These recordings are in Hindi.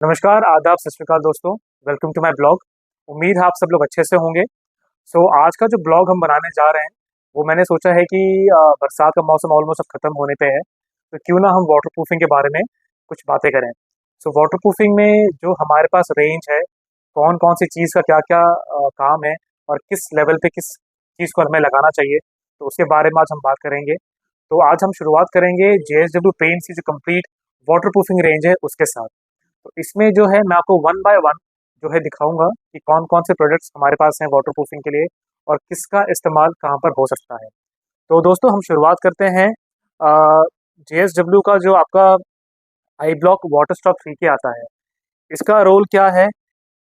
नमस्कार, आदाब, सत श्री अकाल दोस्तों। Welcome to my blog. उम्मीद है आप सब लोग अच्छे से होंगे। आज का जो ब्लॉग हम बनाने जा रहे हैं वो मैंने सोचा है कि बरसात का मौसम ऑलमोस्ट अब खत्म होने पे है, तो क्यों ना हम वाटर प्रूफिंग के बारे में कुछ बातें करें। वाटर प्रूफिंग में जो हमारे पास रेंज है, कौन कौन सी चीज़ का क्या क्या काम है और किस लेवल पे किस चीज़ को हमें लगाना चाहिए, तो उसके बारे में आज हम बात करेंगे। तो आज हम शुरुआत करेंगे JSW पेंट्स की जो कंप्लीट वाटर प्रूफिंग रेंज है उसके साथ। तो इसमें जो है मैं आपको वन बाय वन जो है दिखाऊंगा कि कौन कौन से प्रोडक्ट्स हमारे पास हैं वाटर प्रूफिंग के लिए और किसका इस्तेमाल कहाँ पर हो सकता है। तो दोस्तों हम शुरुआत करते हैं। JSW का जो आपका आई ब्लॉक वाटर स्टॉप 3K आता है, इसका रोल क्या है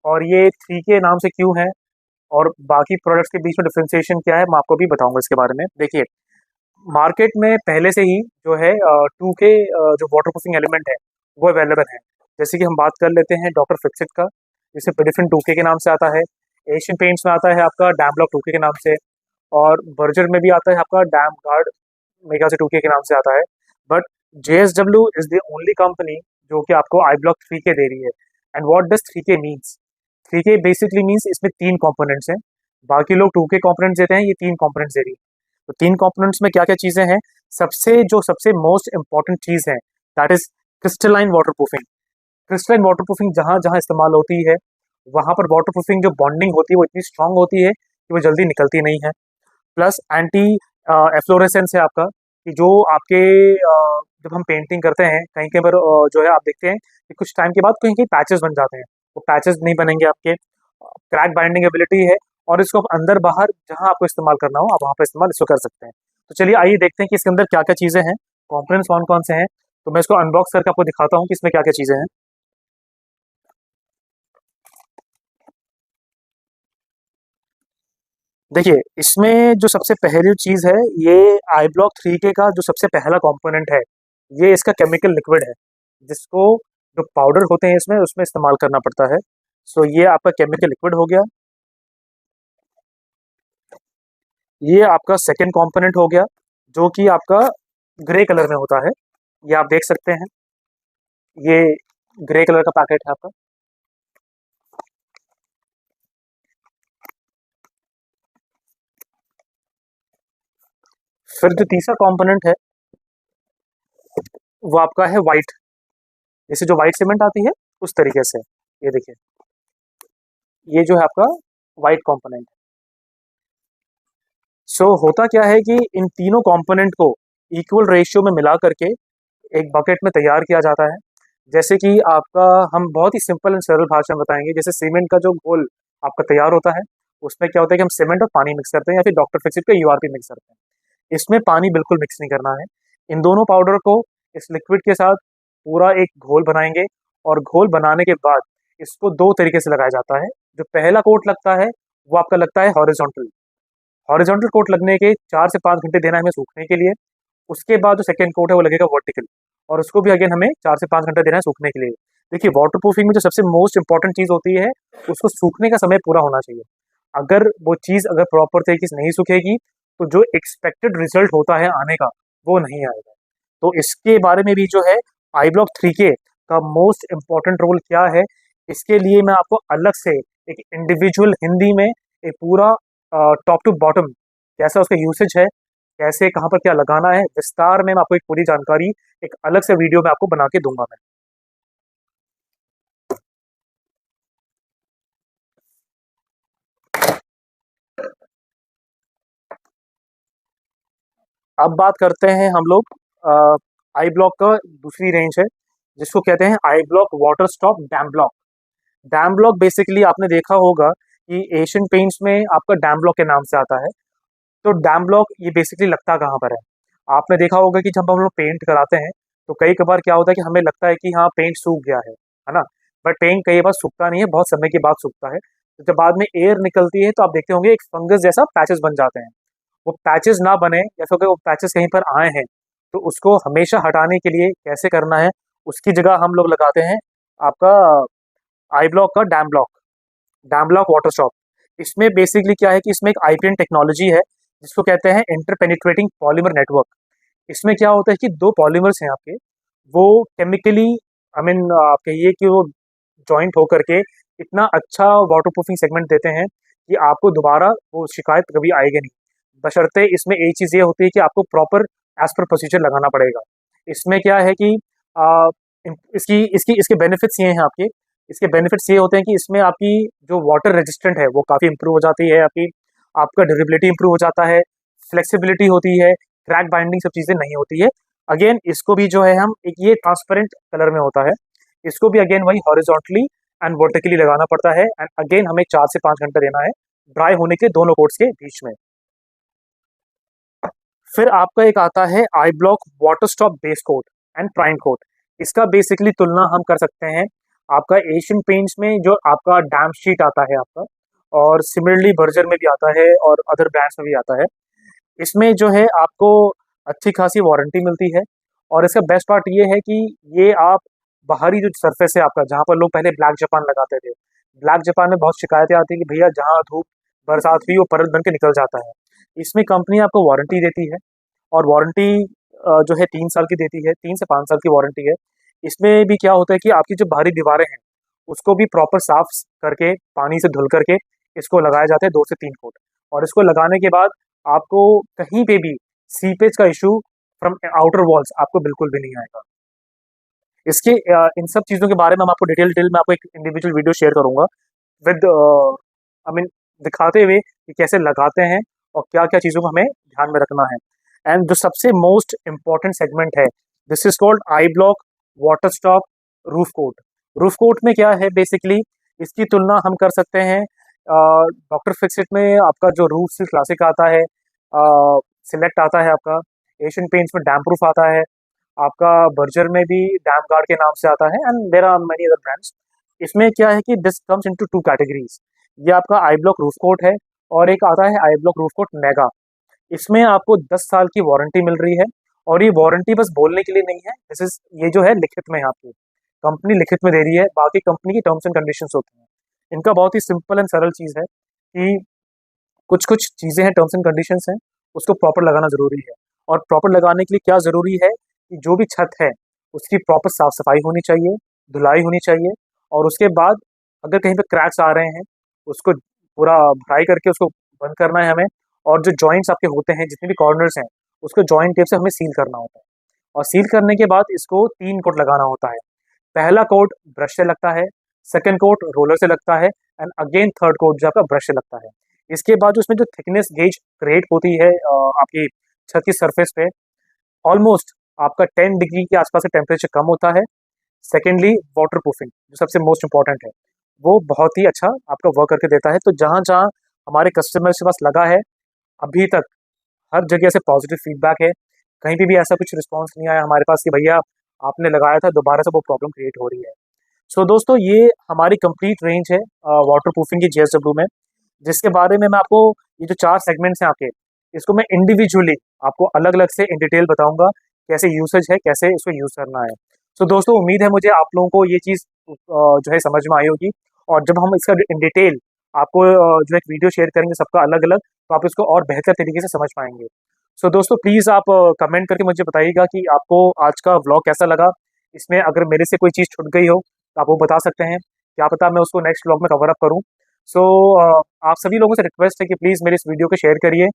और ये 3K नाम से क्यों है और बाकी प्रोडक्ट्स के बीच में डिफ्रेंसिएशन क्या है, मैं आपको भी बताऊंगा इसके बारे में। देखिए, मार्केट में पहले से ही जो है 2K जो वाटर प्रूफिंग एलिमेंट है वो अवेलेबल है। जैसे कि हम बात कर लेते हैं डॉक्टर फिक्सिट का, जिसे पेडिफिन 2K के नाम से आता है। एशियन पेंट्स में आता है आपका डैम ब्लॉक 2K के नाम से, और बर्जर में भी आता है आपका डैम गार्ड मेगा से 2K के नाम से आता है। But JSW is the only company जो कि आपको आई ब्लॉक 3K दे रही है। And what does 3K means? 3K basically means इसमें तीन कंपोनेंट्स हैं। बाकी लोग 2K कंपोनेंट्स देते हैं, ये तीन कंपोनेंट्स दे रही है। तो तीन कंपोनेंट्स में क्या क्या चीजें हैं? सबसे मोस्ट इंपॉर्टेंट चीज है that is crystalline water proofing. Crystalline water proofing जहां जहां इस्तेमाल होती है वहां पर वाटर प्रूफिंग जो बॉन्डिंग होती है वो इतनी स्ट्रांग होती है कि वो जल्दी निकलती नहीं है। प्लस एंटी एफ्लोरेसेंस है आपका, कि जो आपके जब हम पेंटिंग करते हैं कहीं कहीं पर जो है आप देखते हैं कि कुछ टाइम के बाद कहीं कहीं पैचेस बन जाते हैं। वो पैचेस नहीं बनेंगे आपके। क्रैक बाइंडिंग एबिलिटी है, और इसको आप अंदर बाहर जहां आपको इस्तेमाल करना हो आप वहां पर इस्तेमाल इसको कर सकते हैं। तो चलिए आइए देखते हैं कि इसके अंदर क्या क्या चीजें हैं, कॉम्पोनेंट्स कौन कौन से हैं। तो मैं इसको अनबॉक्स करके आपको दिखाता हूँ कि इसमें क्या क्या चीजें हैं। देखिए, इसमें जो सबसे पहली चीज है, ये आई ब्लॉक 3K का जो सबसे पहला कंपोनेंट है, ये इसका केमिकल लिक्विड है, जिसको जो पाउडर होते हैं इसमें उसमें इस्तेमाल करना पड़ता है। ये आपका केमिकल लिक्विड हो गया। ये आपका सेकेंड कंपोनेंट हो गया, जो कि आपका ग्रे कलर में होता है। ये आप देख सकते हैं, ये ग्रे कलर का पैकेट है आपका। फिर जो तीसरा कंपोनेंट है वो आपका है वाइट, जैसे जो वाइट सीमेंट आती है उस तरीके से। ये देखिए, ये जो है आपका वाइट कंपोनेंट। होता क्या है कि इन तीनों कंपोनेंट को इक्वल रेशियो में मिला करके एक बकेट में तैयार किया जाता है। जैसे कि आपका, हम बहुत ही सिंपल एंड सरल भाषा में बताएंगे, जैसे सीमेंट का जो घोल आपका तैयार होता है, उसमें क्या होता है कि हम सीमेंट और पानी मिक्स करते हैं, या फिर डॉक्टर फिक्सिट का URP मिक्स करते हैं। इसमें पानी बिल्कुल मिक्स नहीं करना है। इन दोनों पाउडर को इस लिक्विड के साथ पूरा एक घोल बनाएंगे, और घोल बनाने के बाद इसको दो तरीके से लगाया जाता है। जो पहला कोट लगता है वो आपका लगता है हॉरिजॉन्टल। हॉरिजॉन्टल कोट लगने के 4 से 5 घंटे देना है हमें सूखने के लिए। उसके बाद जो सेकंड कोट है वो लगेगा वर्टिकल, और उसको भी अगेन हमें 4 से 5 घंटे देना है सूखने के लिए। देखिए, वाटर प्रूफिंग में जो सबसे मोस्ट इंपॉर्टेंट चीज होती है, उसको सूखने का समय पूरा होना चाहिए। अगर वो चीज अगर प्रॉपर तरीके से नहीं सूखेगी तो जो एक्सपेक्टेड रिजल्ट होता है आने का, वो नहीं आएगा। तो इसके बारे में भी जो है आई ब्लॉक 3K का मोस्ट इम्पॉर्टेंट रोल क्या है, इसके लिए मैं आपको अलग से एक इंडिविजुअल हिंदी में एक पूरा टॉप टू बॉटम कैसा उसका यूसेज है, कैसे कहाँ पर क्या लगाना है, विस्तार में मैं आपको एक पूरी जानकारी एक अलग से वीडियो में आपको बना के दूंगा मैं। अब बात करते हैं हम लोग आई ब्लॉक का दूसरी रेंज है, जिसको कहते हैं I block water stop dam block. Dam block basically आपने देखा होगा कि एशियन पेंट्स में आपका डैम ब्लॉक के नाम से आता है। तो डैम ब्लॉक ये बेसिकली लगता कहाँ पर है? आपने देखा होगा कि जब हम लोग पेंट कराते हैं तो कई कबार क्या होता है कि हमें लगता है कि हाँ पेंट सूख गया है ना। बट पेंट कई बार सूखता नहीं है, बहुत समय के बाद सूखता है। तो जब बाद में एयर निकलती है तो आप देखते होंगे एक फंगस जैसा पैचेस बन जाते हैं। वो पैचेस ना बने, या फिर अगर वो पैचेस कहीं पर आए हैं तो उसको हमेशा हटाने के लिए कैसे करना है, उसकी जगह हम लोग लगाते हैं आपका आई ब्लॉक का डैम ब्लॉक वाटर स्टॉप। इसमें बेसिकली क्या है कि इसमें एक IPN टेक्नोलॉजी है, जिसको कहते हैं इंटरपेनिट्रेटिंग पॉलीमर नेटवर्क। इसमें क्या होता है कि दो पॉलीमर्स हैं आपके, वो केमिकली, आई मीन आप कहिए कि वो जॉइंट होकर के इतना अच्छा वाटर प्रूफिंग सेगमेंट देते हैं कि आपको दोबारा वो शिकायत कभी आएगी नहीं। बशर्ते इसमें एक चीज़ ये होती है कि आपको प्रॉपर एज पर प्रोसीजर लगाना पड़ेगा। इसमें क्या है कि आ, इसकी इसकी इसके बेनिफिट्स ये हैं आपके। इसके बेनिफिट्स ये होते हैं कि इसमें आपकी जो वाटर रेजिस्टेंट है वो काफ़ी इंप्रूव हो जाती है आपकी। आपका ड्यूरेबिलिटी इंप्रूव हो जाता है, फ्लेक्सिबिलिटी होती है, क्रैक बाइंडिंग सब चीज़ें नहीं होती है। अगेन इसको भी जो है हम एक ये ट्रांसपेरेंट कलर में होता है, इसको भी अगेन वही हॉरिजॉन्टली एंड वर्टिकली लगाना पड़ता है। एंड अगेन हमें 4 से 5 घंटे देना है ड्राई होने के दोनों कोट्स के बीच में। फिर आपका एक आता है I block water stop base coat and prime coat. इसका बेसिकली तुलना हम कर सकते हैं आपका एशियन पेंट्स में जो आपका डैम शीट आता है आपका, और सिमिलरली बर्जर में भी आता है और अदर ब्रांड्स में भी आता है। इसमें जो है आपको अच्छी खासी वारंटी मिलती है। और इसका बेस्ट पार्ट ये है कि ये आप बाहरी जो सरफेस है आपका, जहाँ पर लोग पहले ब्लैक जापान लगाते थे, ब्लैक जापान में बहुत शिकायतें आती है कि भैया जहाँ धूप बरसात हुई वो परत बन के निकल जाता है। इसमें कंपनी आपको वारंटी देती है, और वारंटी जो है 3 साल की देती है, 3 से 5 साल की वारंटी है। इसमें भी क्या होता है कि आपकी जो बाहरी दीवारें हैं उसको भी प्रॉपर साफ करके पानी से धुल करके इसको लगाया जाता है 2 से 3 फुट। और इसको लगाने के बाद आपको कहीं पे भी सीपेज का इशू फ्रॉम आउटर वॉल्स आपको बिल्कुल भी नहीं आएगा। इसके इन सब चीज़ों के बारे में हम आपको डिटेल में आपको एक इंडिविजुअल वीडियो शेयर करूंगा विद आई मीन दिखाते हुए कि कैसे लगाते हैं और क्या क्या चीज़ों को हमें ध्यान में रखना है। एंड जो सबसे मोस्ट इम्पॉर्टेंट सेगमेंट है, this is called I block water stop roof coat. Roof coat में क्या है बेसिकली, इसकी तुलना हम कर सकते हैं डॉक्टर फिक्सिट में आपका जो रूफ सी क्लासिक आता है, सिलेक्ट आता है आपका, एशियन पेंट्स में डैम प्रूफ आता है, आपका बर्जर में भी डैम गार्ड के नाम से आता है, and there are many other brands. इसमें क्या है कि दिस कम्स इनटू 2 कैटेगरीज। ये आपका आई ब्लॉक रूफ कोट है, और एक आता है I block roof coat mega. इसमें आपको 10 साल की वारंटी मिल रही है, और ये वारंटी बस बोलने के लिए नहीं है, दिस इज ये जो है लिखित में है आपकी, कंपनी लिखित में दे रही है। बाकी कंपनी की टर्म्स एंड कंडीशंस होती हैं। इनका बहुत ही सिंपल एंड सरल चीज़ है कि कुछ कुछ चीज़ें हैं, टर्म्स एंड कंडीशंस हैं, उसको प्रॉपर लगाना ज़रूरी है। और प्रॉपर लगाने के लिए क्या ज़रूरी है कि जो भी छत है उसकी प्रॉपर साफ सफाई होनी चाहिए, धुलाई होनी चाहिए, और उसके बाद अगर कहीं पे क्रैक्स आ रहे हैं उसको पूरा भराई करके उसको बंद करना है हमें। और जो जॉइंट्स आपके होते हैं, जितने भी कॉर्नर्स हैं, उसको जॉइंट टेप से हमें सील करना होता है। और सील करने के बाद इसको 3 कोट लगाना होता है। पहला कोट ब्रश से लगता है, सेकंड कोट रोलर से लगता है, एंड अगेन थर्ड कोट जो आपका ब्रश से लगता है। इसके बाद उसमें जो थिकनेस गेज क्रिएट होती है आपकी छत की सरफेस पे, ऑलमोस्ट आपका 10 डिग्री के आसपास का टेम्परेचर कम होता है। सेकेंडली वाटर प्रूफिंग जो सबसे मोस्ट इंपॉर्टेंट है, वो बहुत ही अच्छा आपका वर्क करके देता है। तो जहाँ जहाँ हमारे कस्टमर्स के पास लगा है अभी तक हर जगह से पॉजिटिव फीडबैक है। कहीं पे भी ऐसा कुछ रिस्पॉन्स नहीं आया हमारे पास कि भैया आपने लगाया था दोबारा से वो प्रॉब्लम क्रिएट हो रही है। सो दोस्तों, ये हमारी कंप्लीट रेंज है वाटर प्रूफिंग की JSW में, जिसके बारे में मैं आपको ये जो 4 सेगमेंट्स हैं आपके, इसको मैं इंडिविजुअली आपको अलग अलग से इन डिटेल बताऊंगा कैसे यूसेज है, कैसे इसको यूज़ करना है। सो दोस्तों, उम्मीद है मुझे आप लोगों को ये चीज़ जो है समझ में आई होगी। और जब हम इसका इन डिटेल आपको जो एक वीडियो शेयर करेंगे सबका अलग अलग, तो आप इसको और बेहतर तरीके से समझ पाएंगे। सो दोस्तों, प्लीज़ आप कमेंट करके मुझे बताइएगा कि आपको आज का व्लॉग कैसा लगा। इसमें अगर मेरे से कोई चीज़ छूट गई हो तो आप वो बता सकते हैं, क्या पता मैं उसको नेक्स्ट व्लॉग में कवर अप करूँ। सो आप सभी लोगों से रिक्वेस्ट है कि प्लीज़ मेरे इस वीडियो को शेयर करिए,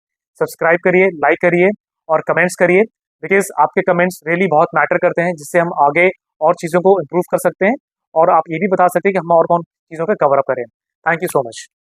सब्सक्राइब करिए, लाइक करिए और कमेंट्स करिए, बिकॉज आपके कमेंट्स रियली बहुत मैटर करते हैं, जिससे हम आगे और चीज़ों को इम्प्रूव कर सकते हैं। और आप ये भी बता सकते हैं कि हम और कौन चीज़ों का कवर अप करें। Thank you so much.